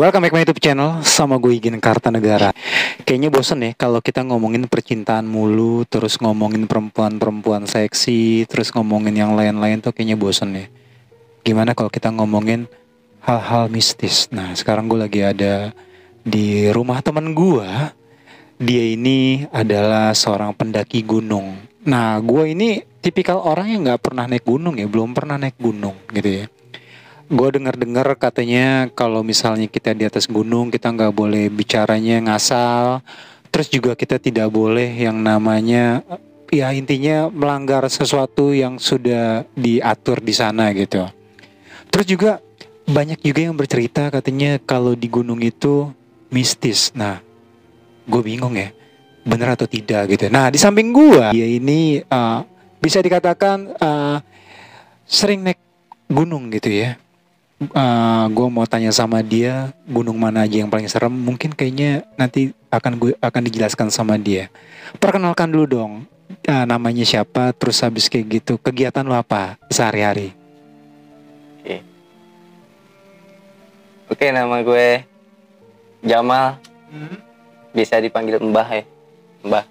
Welcome back my YouTube channel sama gue Igin Kartanegara. Kayaknya bosen ya kalau kita ngomongin percintaan mulu, terus ngomongin perempuan-perempuan seksi, terus ngomongin yang lain-lain tuh kayaknya bosen ya. Gimana kalau kita ngomongin hal-hal mistis? Nah, sekarang gue lagi ada di rumah teman gue. Dia ini adalah seorang pendaki gunung. Nah, gue ini tipikal orang yang nggak pernah naik gunung ya, belum pernah naik gunung gitu ya. Gue dengar-dengar katanya kalau misalnya kita di atas gunung kita nggak boleh bicaranya ngasal. Terus juga kita tidak boleh yang namanya ya intinya melanggar sesuatu yang sudah diatur di sana gitu. Terus juga banyak juga yang bercerita katanya kalau di gunung itu mistis. Nah, gue bingung ya, bener atau tidak gitu. Nah, di samping gue, dia ini bisa dikatakan sering naik gunung gitu ya. Gue mau tanya sama dia gunung mana aja yang paling serem. Mungkin kayaknya nanti akan dijelaskan sama dia. Perkenalkan dulu dong, namanya siapa, terus habis kayak gitu kegiatan lo apa sehari-hari? Oke, nama gue Jamal. Bisa dipanggil Mbah ya. Mbah.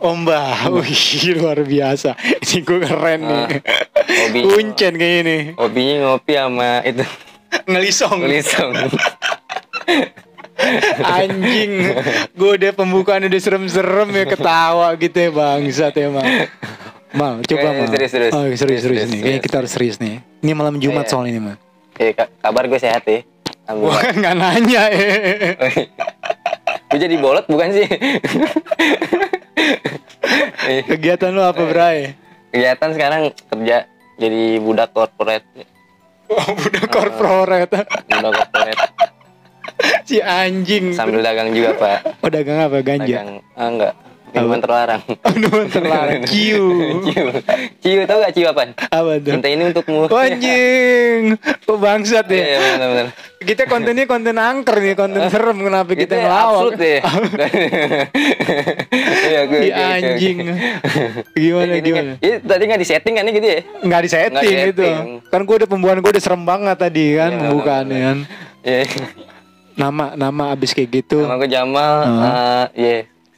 Oh Mbah, wih luar biasa. Ini gue keren nih. Kuncen kayak ini. Hobinya ngopi sama itu Ngelisong. Ngelisong. Anjing, gue udah pembukaan udah serem-serem ya, ketawa gitu ya bangsat emang. Mal, coba Mal. Serius. Oh, serius nih. Kayaknya kita harus serius nih. Ini malam Jumat soal ini Mal. Kabar gue sehat ya. Wah, nggak nanya Gue jadi bolot bukan sih? Kegiatan lu apa, Bray? Kegiatan sekarang kerja jadi budak korporat. Oh, budak korporat. Budak korporat. Si anjing. Sambil dagang juga, Pak. Oh, dagang apa? Ganja? Dagang, enggak. Minuman terlarang. Minuman terlarang. Ciu. Tau gak ciu apaan? Apa tuh? Cinta ini untukmu. Oh, anjing. Oh, bangsat ya. Iya, benar. Kita kontennya konten angker nih, konten serem. Kenapa kita ngelawak? Absurd ya. Si anjing. Gimana? Tadi gak disetting kan gitu ya? Nggak disetting gitu. Kan gue udah pembukaan gue udah serem banget tadi kan, pembukaannya kan. Iya. Nama abis kayak gitu. Nama gue Jamal.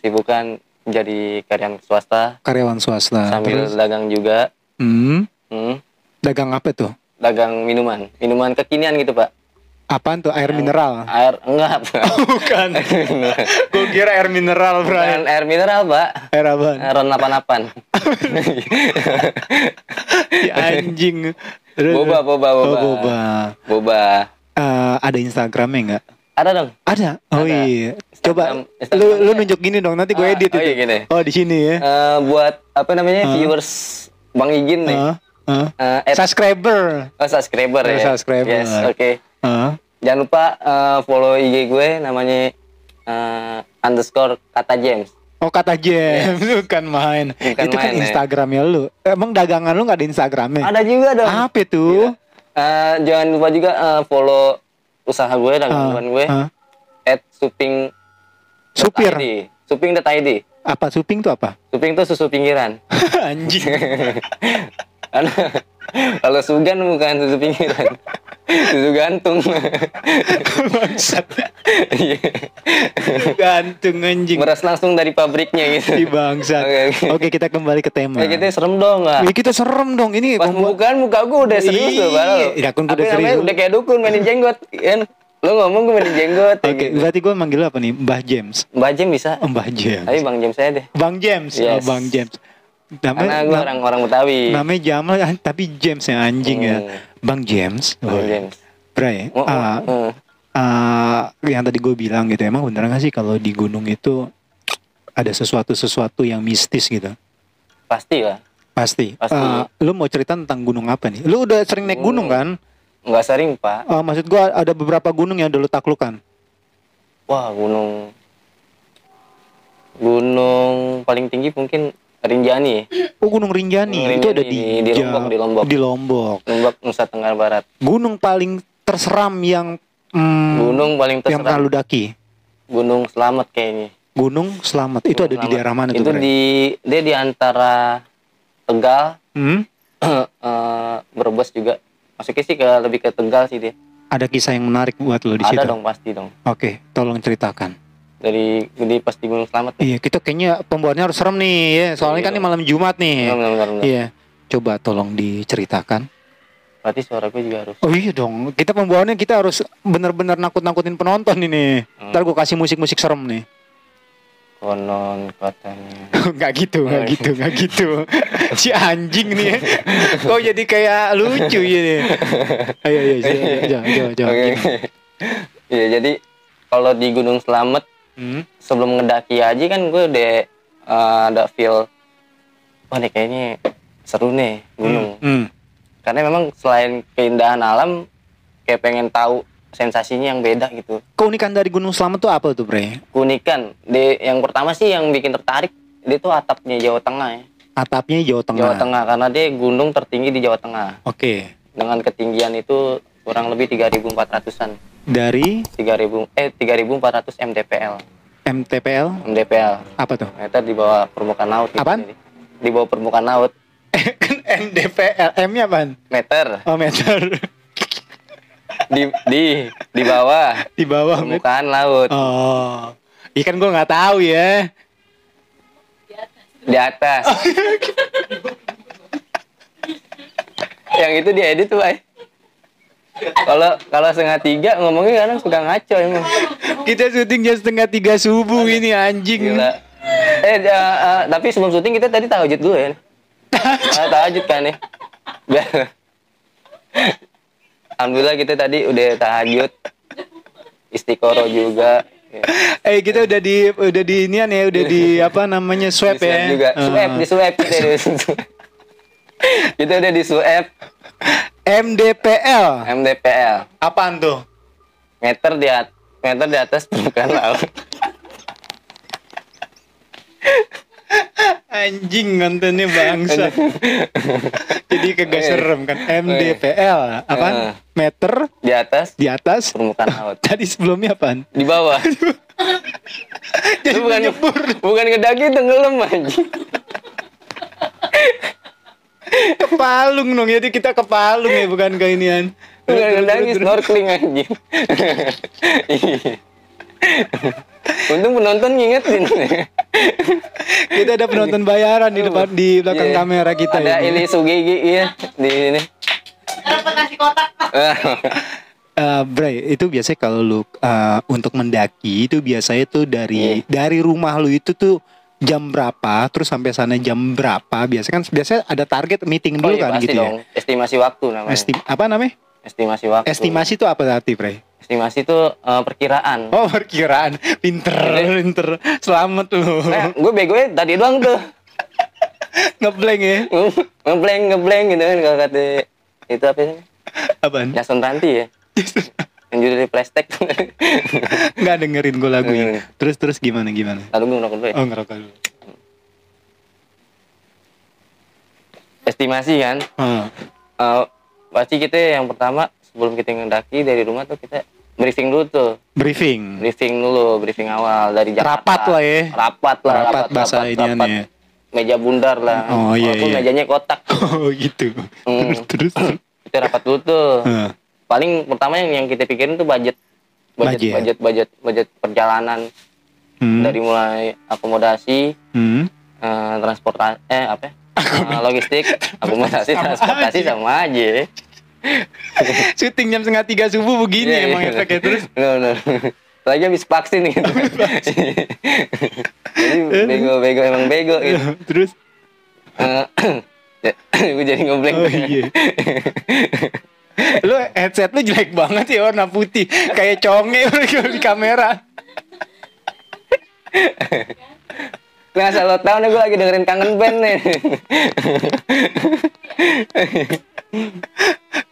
Sibukan jadi karyawan swasta. Sambil dagang juga. Dagang apa tuh? Dagang minuman kekinian gitu, Pak. Apaan tuh? Air mineral? Air enggak, Pak. Bukan. Gue kira air mineral, bro. Bukan air mineral, Pak. Air apaan? Ron 88. Si anjing. Boba. Ada Instagramnya nggak? Ada dong. Ada. Oh ada. Iya. Coba lu nunjuk gini dong, nanti gue edit itu. Iya, gini. Oh, di sini ya. Buat apa namanya? Viewers Bang Igin nih. Subscriber. Oh, subscriber ya. Subscriber. Yes, oke. Jangan lupa follow IG gue namanya _ kata James. Oh, kata James. Yes. Bukan main. Itu kan Instagramnya lu. Emang dagangan lu nggak ada Instagramnya? Ada juga dong. Apa itu? Jangan lupa juga follow usaha gue, dagangan gue. @suping. Supir. Suping.id. Apa suping tuh apa? Suping tuh susu pinggiran. Anjing. Kalau sugan bukan susu pinggiran. Susu gantung. Bangsat. Gantung anjing. Meres langsung dari pabriknya gitu. Si bangsat. Oke, kita kembali ke tema. Kita serem dong nggak? Kita serem dong. Ini pas pembukaan muka gue udah serius loh, Bang. Iya, kan udah serius. Udah kayak dukun mainin jenggot, kan? Lo ngomong gue mainin jenggot. Oke, berarti gue manggil apa nih? Mbah James. Mbah James bisa. Mbah James. Tapi Bang James aja deh. Bang James. Yes. Oh, Bang James. Karena gue orang Betawi. Namanya Jamal tapi James yang anjing ya. Bang James. Bang James. Bray, yang tadi gue bilang gitu, emang bener gak sih kalau di gunung itu ada sesuatu yang mistis gitu? Pasti lah. Pasti. Lu mau cerita tentang gunung apa nih? Lu udah sering naik gunung kan? Nggak sering, Pak. Maksud gue ada beberapa gunung yang udah lu taklukan. Wah, gunung paling tinggi mungkin Rinjani. Oh, Gunung Rinjani. Itu ada di Lombok. Di Lombok, Nusa Tenggara Barat. Gunung paling terseram yang yang pernah lu daki? Gunung Slamet kayaknya. Gunung Slamet. Itu ada di daerah mana tuh? Itu dia di antara Tegal, Brebes juga. Masuknya sih lebih ke Tegal sih dia. Ada kisah yang menarik buat lo di situ? Ada dong, pasti dong. Oke, tolong ceritakan. Dari pas di Gunung Slamet. Iya, kita kayaknya pembawaannya harus serem nih, ya. Soalnya kan ini malam Jumat nih. Benar. Iya, coba tolong diceritakan. Berarti suara gue juga harus. Oh iya dong, kita pembawaannya kita harus benar-benar nakut-nakutin penonton ini. Ntar gue kasih musik-musik serem nih. Konon katanya. Nggak gitu. Si anjing nih ya. Kok jadi kayak lucu ya nih. Ayo, jauh. Iya, jadi kalau di Gunung Slamet, sebelum ngedaki aja kan gue udah ada feel, wah nih kayaknya seru nih gunung. Karena memang selain keindahan alam, kayak pengen tahu sensasinya yang beda gitu. Keunikan dari Gunung Slamet tuh apa tuh, Bre? Keunikan, yang pertama sih yang bikin tertarik, dia tuh atapnya Jawa Tengah ya. Atapnya Jawa Tengah? Jawa Tengah, karena dia gunung tertinggi di Jawa Tengah. Oke. Dengan ketinggian itu kurang lebih 3.400-an. Dari? 3.400 mdpl. MTPL? MDPL. Apa tuh? Meter di bawah permukaan laut. Apaan? Di bawah permukaan laut. Kan MDPL, M-nya apaan? Meter. Oh, meter. di bawah permukaan laut. Oh, ikan gue nggak tahu ya. Di atas. Yang itu diedit tuh, Bay. Kalau 2:30 ngomongnya kadang suka ngaco emang. Kita syuting jam 2:30 subuh ini anjing. Gila. Tapi sebelum syuting kita tadi tahajud dulu ya. Tahajud kan nih. Alhamdulillah kita tadi udah tahajud, istiqoroh juga. Kita udah di inian ya, udah di apa namanya swab di ya. Juga. Swab kita. Kita udah di swab. MDPL. Apaan tuh? Meter di atas permukaan laut. Anjing kontennya bangsa. Jadi kagak serem kan. MDPL apa? Meter di atas permukaan laut. Tadi sebelumnya apaan? Di bawah. Jadi bukan ngedaki, tenggelam anjing. Kepalung dong, jadi kita kepalung ya, bukan ke inian. Bukan ngedaki, snorkeling anjing. Untung penonton ngingetin. Kita ada penonton bayaran di depan, di belakang kamera kita. Ada Ili Sugigi ya di sini. Dapat nasi kotak. Bray, itu biasanya kalau lu untuk mendaki itu biasanya tuh dari rumah lu itu tuh jam berapa, terus sampai sana jam berapa? Biasanya ada target meeting dulu kan gitu dong. Ya. Estimasi waktu namanya. Apa namanya? Estimasi waktu. Estimasi itu apa arti, Bray? Estimasi itu perkiraan. Oh, perkiraan. Pinter. Selamat lu. Gue begonya tadi doang tuh. Ngeblank ya? Ngeblank gitu kan kalau kata itu apa sih? Apaan? Jason Ranti ya. Yang judul plastik. Nggak dengerin gue lagunya. Terus gimana? Lalu gue ngerokok dulu ya? Oh, ngerokok dulu. Estimasi kan? Pasti kita yang pertama sebelum kita ngedaki dari rumah tuh kita briefing dulu tuh. Briefing awal dari Jakarta. Rapat bahasa inian ya. Meja bundar lah. Oh iya. Walaupun mejanya kotak. Oh gitu. Terus. Kita rapat dulu tuh. Paling pertama yang kita pikirin tuh budget perjalanan. Dari mulai akomodasi, transportasi, logistik, akomodasi, transportasi sama aja. Syuting jam 2:30 subuh begini emang efeknya terus. No. Lagi habis vaksin gitu. Jadi bego gitu. Terus gue jadi ngeblank. Oh iya. Lu headset lu jelek banget ya, warna putih kayak conge di kamera. Nggak asal lo tau nih, gue lagi dengerin Kangen Band nih.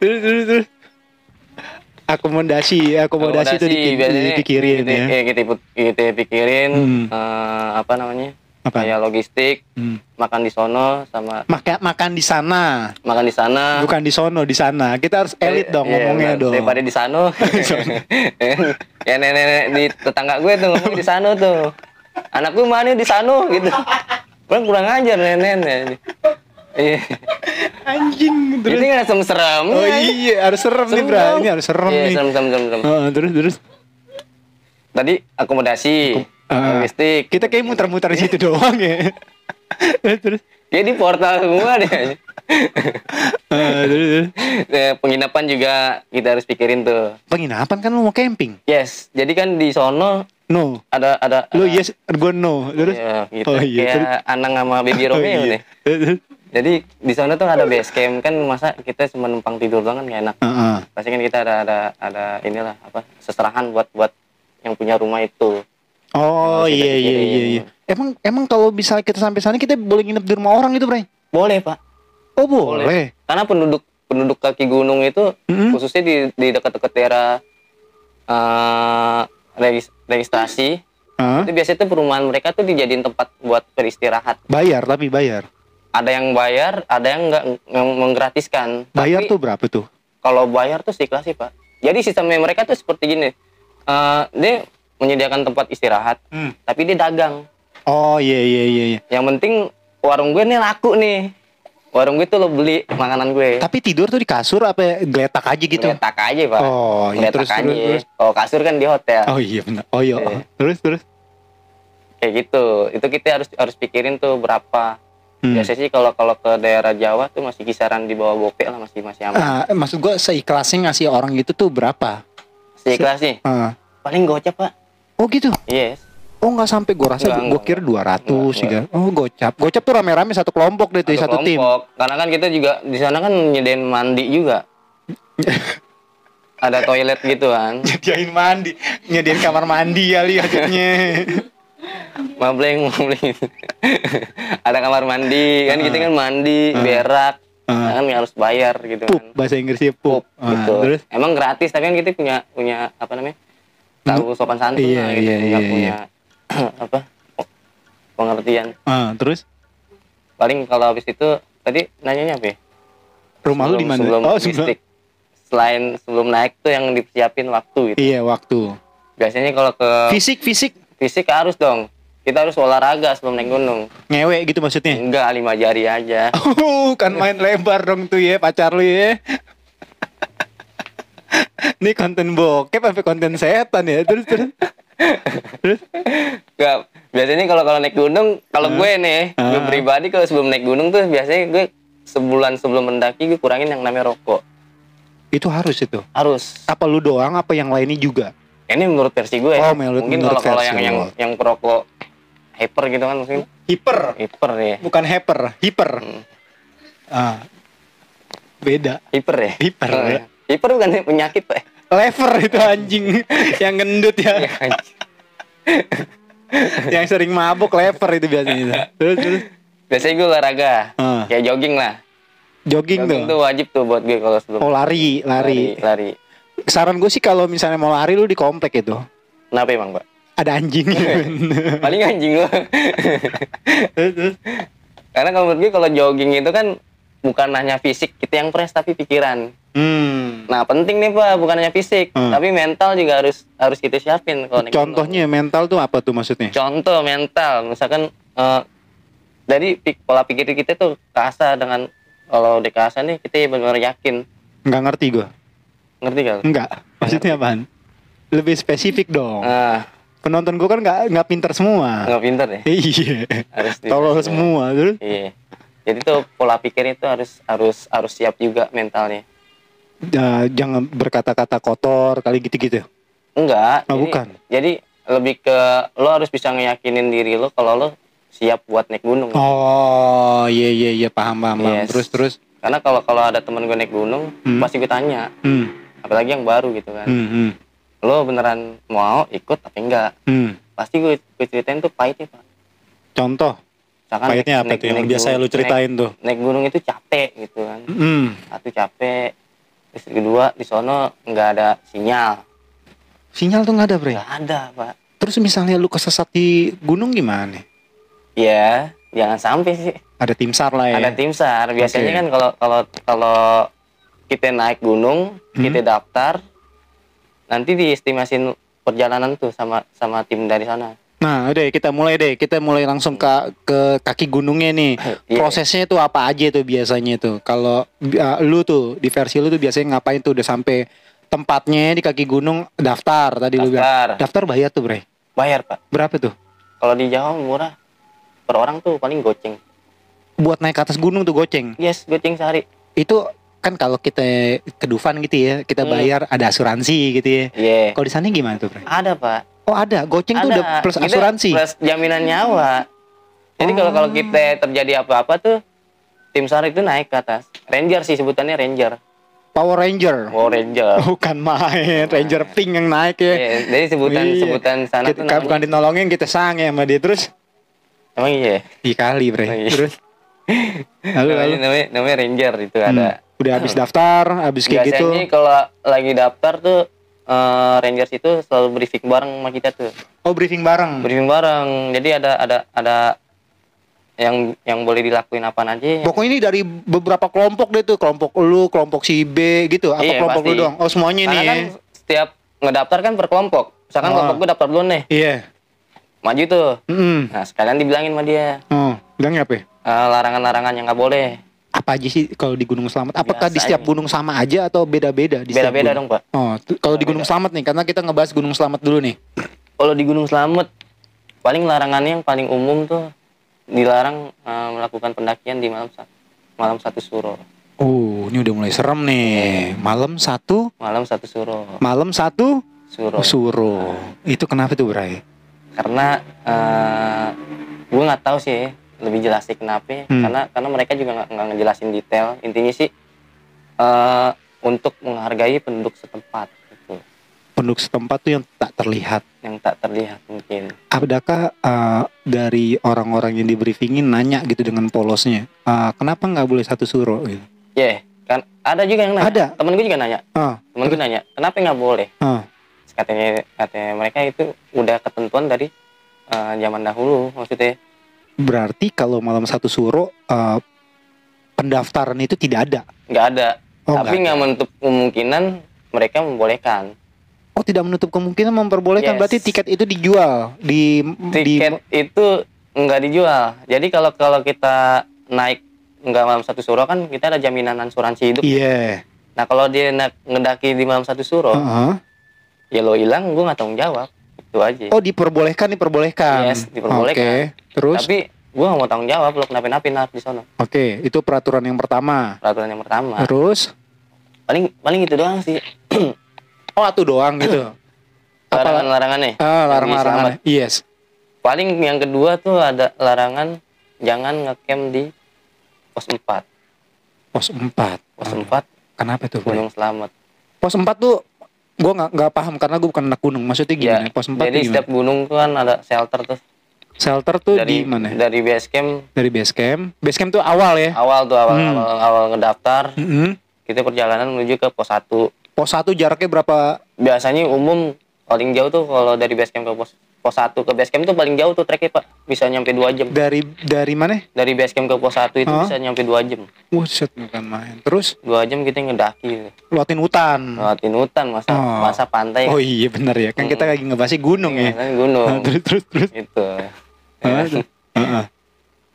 Terus akomodasi itu dipikirin ya. Kita pikirin apa namanya? Kayak logistik, makan di sono sama makan di sana. Bukan di sono, di sana. Kita harus elit dong ngomongnya dong. Daripada di sana. Ya nenek di tetangga gue tuh ngomong di sana tuh. Anak gue mana di sana gitu. Kurang ajar nenek. Iya. Anjing terus. Ini nggak serem. Oh iya, harus serem nih, Bra. Ini harus serem Iya, nih. serem. Terus. Tadi akomodasi, logistik. Kita kayak muter-muter di situ doang ya. Terus. Kayak di portal semua deh. Terus. Penginapan juga kita harus pikirin tuh. Penginapan kan lu mau camping? Yes, jadi kan di sono No. ada Lu yes, gue no. Terus. iya, gitu. Oh, iya. Kayak Anang sama Baby Romeo iya. nih. Jadi di sana tuh ada base camp kan, masa kita cuma numpang tidur doang kan gak enak. Pasti kan kita ada inilah apa seserahan buat yang punya rumah itu. Oh iya. Emang kalau misalnya kita sampai sana kita boleh nginep di rumah orang gitu, Bray? Boleh, Pak. Oh boleh. Karena penduduk kaki gunung itu khususnya di dekat-dekat daerah registrasi itu biasanya tuh perumahan mereka tuh dijadiin tempat buat beristirahat. Bayar. Ada yang bayar, ada yang nggak menggratiskan. Bayar Tapi tuh berapa tuh? kalau bayar tuh seikhlas sih, Pak. Jadi sistemnya mereka tuh seperti gini. Dia menyediakan tempat istirahat, tapi dia dagang. Oh iya. Yang penting warung gue nih laku nih. Warung gue tuh lo beli makanan gue. Tapi tidur tuh di kasur apa geletak aja gitu? Geletak aja, Pak. Oh iya, Geletak terus. Oh, kasur kan di hotel. Oh iya benar. Oh iya. Terus. Kayak gitu. Itu kita harus pikirin tuh berapa. Biasanya sih kalau ke daerah Jawa tuh masih kisaran di bawah gope lah, masih aman. Maksud gue seikhlasnya ngasih orang gitu tuh berapa? Seikhlas sih. Paling gocap, Pak. Oh gitu? Yes. Oh nggak sampai, gue rasa gue kira 200 juga. Oh gocap tuh rame-rame satu kelompok deh tuh, satu tim. Karena kan kita juga di sana kan nyediain mandi juga. Ada toilet gitu kan. Nyediain kamar mandi kali maksudnya. Mableng. Ada kamar mandi kan, kita kan mandi, berak. Kan harus bayar gitu Pup, kan. bahasa Inggrisnya pup. Gitu. Terus? Emang gratis, tapi kan kita punya apa namanya? Tahu sopan santun lah gitu. Nggak punya apa? Pengertian. Terus? Paling kalau habis itu tadi nanyanya apa ya? Rumah lu di mana? Sebelum Oh, mistik. Selain sebelum naik tuh yang dipersiapin waktu gitu. Iya, waktu. Biasanya kalau ke fisik harus dong. Kita harus olahraga sebelum naik gunung. Ngewe gitu maksudnya? Enggak, 5 jari aja. Kan main lebar dong tuh ya pacar lu ya. Ini konten bokep apa konten setan ya? Terus. Enggak, biasanya kalau naik gunung, kalau gue nih, gue pribadi kalau sebelum naik gunung tuh biasanya gue sebulan sebelum mendaki gue kurangin yang namanya rokok. Itu harus itu. Harus. Apa lu doang apa yang lainnya juga? Ini menurut versi gue. Oh, mungkin kalau yang perokok hyper gitu kan mungkin. Hyper ya. Bukan hyper. Beda. Hyper ya. Ya. Hyper bukan penyakit, Pak. Lever itu anjing yang gendut ya. Yang sering mabuk lever itu biasanya. Terus. Biasanya gue olahraga. Kayak jogging lah. Jogging tuh wajib tuh buat gue kalau sebelum. Oh, lari. Saran gue sih kalau misalnya mau lari lu di komplek itu. Kenapa emang, Pak? Ada anjing. Paling anjing lo. Karena kalau menurut gue kalau jogging itu kan bukan hanya fisik kita yang press tapi pikiran. Nah penting nih, Pak, bukan hanya fisik tapi mental juga harus kita siapin kalau naik gunung. Contohnya mental tuh apa tuh maksudnya? Contoh mental misalkan dari pola pikir kita tuh keasa dengan kalau udah keasa nih kita benar-benar yakin. Nggak ngerti gue. Ngerti gak? Enggak. Maksudnya apaan? Lebih spesifik dong. Penonton gue kan nggak pinter semua. Nggak pinter ya? Iya. Harus tolol semua terus. Iya. Jadi tuh pola pikirnya itu harus siap juga mentalnya. Jangan berkata-kata kotor kali gitu-gitu. Enggak. Bukan. Jadi lebih ke lo harus bisa ngeyakinin diri lo kalau lo siap buat naik gunung. Oh iya paham. Yes. Terus. Karena kalau ada teman gue naik gunung pasti gue tanya. Apalagi yang baru gitu kan. Lo beneran mau ikut tapi enggak? Pasti gue ceritain tuh pahitnya, Pak. Contoh? Misalkan pahitnya apa tuh yang biasa lu ceritain tuh? Naik gunung itu capek gitu kan. Satu capek. Terus kedua di sono nggak ada sinyal. Sinyal tuh nggak ada, Bre? Nggak ada, Pak. Terus misalnya lu kesesat di gunung gimana? Ya, jangan sampai sih. Ada tim SAR lah ya? Ada tim SAR. Biasanya kan kalau kita naik gunung, kita daftar, nanti diestimasin perjalanan tuh sama tim dari sana. Nah, udah kita mulai langsung ke kaki gunungnya nih. Iya. Prosesnya tuh apa aja tuh biasanya tuh? Kalau lu tuh di versi lu tuh biasanya ngapain tuh udah sampai tempatnya di kaki gunung, daftar tadi lu bilang. Daftar bayar tuh, Bre. Bayar, Pak. Berapa tuh? Kalau di Jawa murah. Per orang tuh paling goceng. Buat naik ke atas gunung tuh goceng. Yes, goceng sehari. Itu kan kalau kita ke Dufan gitu ya, kita bayar ada asuransi gitu ya. Iya. Kalau di sana gimana tuh, Bre? Ada, Pak. Oh, ada. Goceng tuh Ada. udah plus Kita asuransi. Plus jaminan nyawa. Jadi kalau kita terjadi apa-apa tuh tim SAR itu naik ke atas. Ranger sih sebutannya Ranger. Power Ranger. Power Ranger. Bukan main, Ranger Pink yang naik ya. Iya, jadi sebutan sana tuh Kita bukan dinolongin, kita sange sama dia terus. Emang iya. Iya kali, Bre. Oh, iya. Terus lalu namanya Ranger itu ada. udah habis daftar, habis kayak gitu. Biasanya kalau lagi daftar tuh Rangers itu selalu briefing bareng sama kita tuh. Oh, briefing bareng. Briefing bareng. Jadi ada yang boleh dilakuin apa aja. Pokoknya ini dari beberapa kelompok deh tuh, kelompok lu, kelompok si B gitu. Apa Iya, kelompok pasti. lu doang? Oh, semuanya Karena nih. kan setiap ngedaftar kan per kelompok. Misalkan kelompok gue daftar dulu nih, Iya. maju tuh. Mm-mm. Nah sekalian dibilangin sama dia Oh, bilangnya apa? Ya? larangan-larangan yang nggak boleh. Apa aja sih kalau di Gunung Slamet? Apakah di Biasanya. setiap gunung sama aja atau beda-beda di setiap Beda-beda gunung? dong, Pak. Oh, kalau di Gunung Slamet nih, karena kita ngebahas Gunung Slamet dulu nih. Kalau di Gunung Slamet, paling larangannya yang paling umum tuh dilarang melakukan pendakian di malam satu suro. Oh, ini udah mulai serem nih. Malam 1 Suro. Suro. Itu kenapa tuh, Bray? Karena gue nggak tahu sih lebih jelasnya kenapa. Karena mereka juga nggak ngejelasin detail. Intinya sih untuk menghargai penduduk setempat. Gitu. Penduduk setempat tuh yang tak terlihat. Yang tak terlihat mungkin. Adakah dari orang-orang yang di briefingin nanya gitu dengan polosnya, kenapa nggak boleh 1 suro? Gitu. Kan ada juga yang nanya. Ada. Temen gue juga nanya. Temen gue nanya, kenapa nggak boleh? Katanya mereka itu udah ketentuan dari zaman dahulu maksudnya. Berarti kalau malam 1 suro pendaftaran itu tidak ada. Nggak ada. Oh, Tapi nggak menutup kemungkinan mereka membolehkan. Oh, tidak menutup kemungkinan memperbolehkan. Yes. Berarti tiket itu dijual Tiket itu nggak dijual. Jadi kalau kita naik nggak malam 1 suro kan kita ada jaminan asuransi hidup. Iya. Nah kalau dia ngedaki di malam 1 suro, ya lo hilang, gue nggak tanggung jawab. Itu aja. Oh, diperbolehkan. Yes, diperbolehkan. Oke. Terus? Tapi gue nggak mau tanggung jawab lo kenapa-napa nar di sana. Oke, itu peraturan yang pertama. Terus? Paling itu doang sih. Oh, itu doang gitu. Larangan-larangannya. Larangan-larangan. Yes. Paling yang kedua tuh ada larangan jangan ngecamp di pos 4. Pos 4. Pos 4 Kenapa tuh? Gunung Slamet. Pos 4 tuh gue nggak paham karena gue bukan anak gunung. Maksudnya gimana? Pos 4 jadi setiap gunung tuh kan ada shelter tuh. Shelter tuh di mana? Dari base camp. Dari base camp. Base camp tuh awal ya? Awal ngedaftar. Mm-hmm. Kita perjalanan menuju ke pos 1. Pos 1 jaraknya berapa? Biasanya umum paling jauh tuh kalau dari base camp ke pos 1 ke base camp tuh paling jauh tuh treknya, Pak. Bisa nyampe 2 jam. Dari mana? Dari base camp ke pos 1 itu bisa nyampe 2 jam. Buset, bukan main. Terus 2 jam kita ngedaki. lewatin hutan. Masa pantai. Oh iya benar ya. Kan kita lagi ngebahas gunung ya. Gunung. Terus. Itu.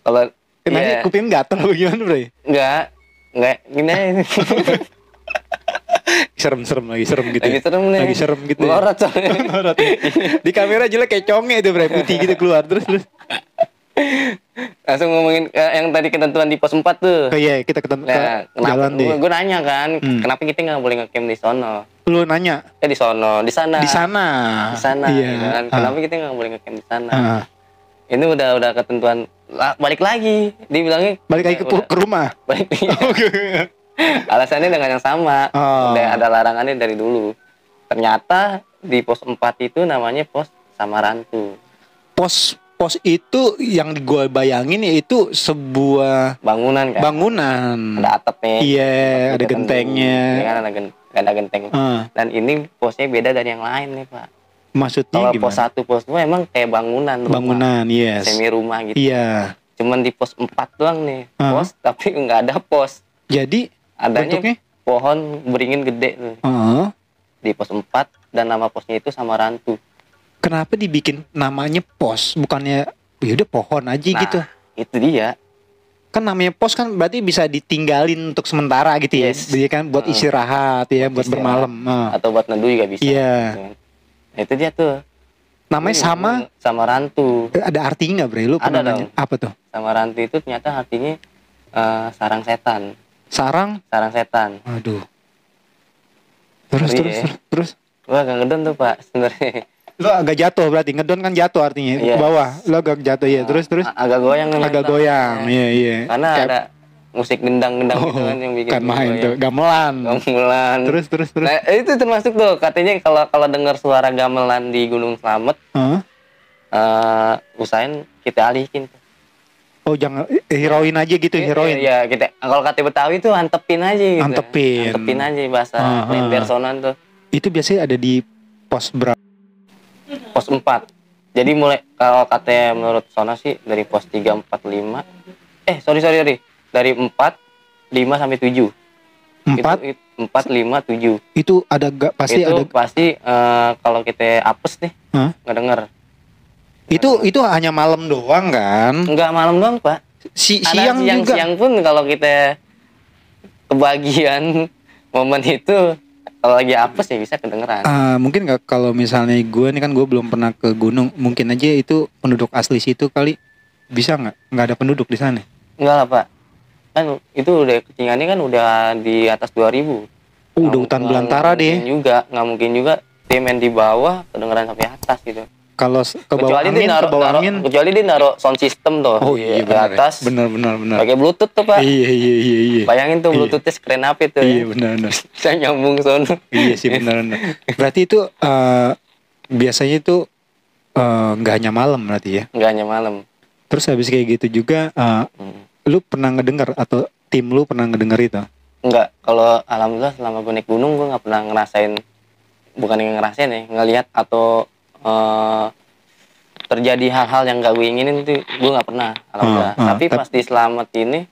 Kalau kenanya kuping gatel apa gimana, Bro? Enggak gini. serem gitu. Lagi serem gitu. Melorot soalnya. Di kamera jelek kayak conge itu, Bro, putih gitu keluar terus. Langsung ngomongin yang tadi ketentuan di pos 4 tuh. Oh iya, kita ketemu jalan deh. Gue nanya kan, kenapa kita nggak boleh ngecamp di sono? Lu nanya? Di sono, di sana. Di sana. Iya. Kan? Kenapa kita nggak boleh ngecamp di sana? Ini udah ketentuan. Balik lagi, dibilangnya. Balik lagi ke rumah. Balik lagi. Alasannya dengan yang sama. Udah ada larangannya dari dulu. Ternyata di pos 4 itu namanya pos Samarantu. Pos itu yang gue bayangin itu sebuah bangunan kan. Ada atapnya. Iya, ada gentengnya. Ya kan ada genteng. Dan ini posnya beda dari yang lain nih, Pak. Maksudnya kalau gimana? Pos 1, pos 2 emang kayak bangunan, yes. Semi rumah gitu. Iya. Cuman di pos 4 doang nih, pos tapi nggak ada pos. Jadi adanya bentuknya? Pohon beringin gede tuh. Di pos 4 dan nama posnya itu Samarantu. Kenapa dibikin namanya pos? Bukannya ya udah pohon aja Nah, gitu. itu dia. Kan namanya pos kan berarti bisa ditinggalin untuk sementara gitu ya. Yes. Dia kan buat istirahat ya, buat istirahat. bermalam. Atau buat neduh juga bisa. Iya. Gitu kan. Nah, itu dia tuh. Namanya Sama rantu. ada artinya nggak, Bre? Lu pernah Ada nanya? dong. Apa tuh? Sama rantu itu ternyata artinya sarang setan. Sarang? Sarang setan. Aduh. Terus, Ngeri terus, ya. terus. Wah, gak ngedon tuh Pak sebenarnya. Lu agak jatuh berarti. Ngedon kan jatuh artinya. Ke Yes. bawah. Lu agak jatuh ya. Terus, terus. Agak goyang nih. Agak mental. goyang. Ya. Iya, iya. Karena Kayak- ada musik gendang-gendang gitu Oh, kan yang bikin kan main goyang. tuh. Gamelan. Gamelan. Terus, terus, terus. Nah, itu termasuk tuh katanya kalau dengar suara gamelan di Gunung Slamet, Hah? usahain kita alihin. Oh, jangan heroin aja gitu, heroin. Iya, kita kalau kata Betawi tuh antepin aja gitu. Antepin. Antepin aja bahasa Lender sonan tuh. Itu biasanya ada di pos berapa? Pos 4. Jadi mulai kalau katanya menurut Sona sih dari pos 3, 4, 5. Sorry. Dari 4, 5 sampai 7. 4? 4, 5, 7. Itu ada pasti Itu ada. pasti kalau kita apes nih, Hah? nggak denger. Itu hanya malam doang kan? Enggak malam doang, Pak. Ada Siang juga. siang pun kalau kita kebagian momen itu kalau lagi apes ya bisa kedengeran. Mungkin nggak kalau misalnya gue nih kan gue belum pernah ke gunung, mungkin aja itu penduduk asli situ kali, bisa nggak ada penduduk di sana? Enggak lah, Pak. Kan itu udah ketinggiannya kan udah di atas 2000. Udah hutan belantara deh. Nggak mungkin juga dia main di bawah kedengeran sampai atas gitu. Kalau ke bawah angin, ke bawah angin. Kecuali dia naruh sound system tuh Oh di iya benar. atas. Benar. Pakai Bluetooth tuh, Pak. Iya. Bayangin tuh Iya. Bluetoothnya sekeren apa itu Iya ya. benar. Bisa nyambung sono. Iya sih benar. Berarti itu biasanya itu nggak hanya malam berarti ya. Nggak hanya malam. Terus habis kayak gitu juga, lu pernah ngedengar atau tim lu pernah ngedengar itu? Enggak, kalau alhamdulillah selama gue naik gunung gue nggak pernah ngerasain, bukan yang ngerasain ya, ngelihat atau terjadi hal-hal yang gak gue inginin itu gue nggak pernah, alhamdulillah. Tapi pas di Slamet ini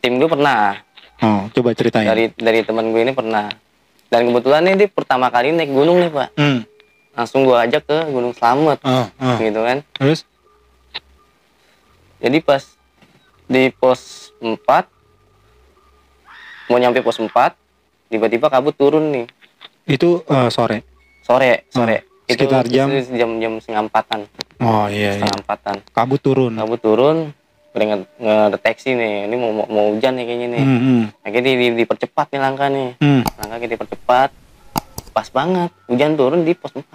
tim gue pernah. Oh, coba ceritain. Dari teman gue ini pernah. Dan kebetulan ini dia pertama kali naik gunung nih, Pak. Langsung gue ajak ke Gunung Slamet, gitu kan. Terus? Jadi pas di pos 4 mau nyampe pos 4 tiba-tiba kabut turun nih. Itu sore. Sore. Sekitar jam 3:30. Oh iya. 3:30. Kabut turun. Udah ngedeteksi nih, ini mau hujan nih kayaknya nih. Akhirnya dipercepat nih langkah nih. Langkah kita dipercepat. Pas banget hujan turun di pos 4.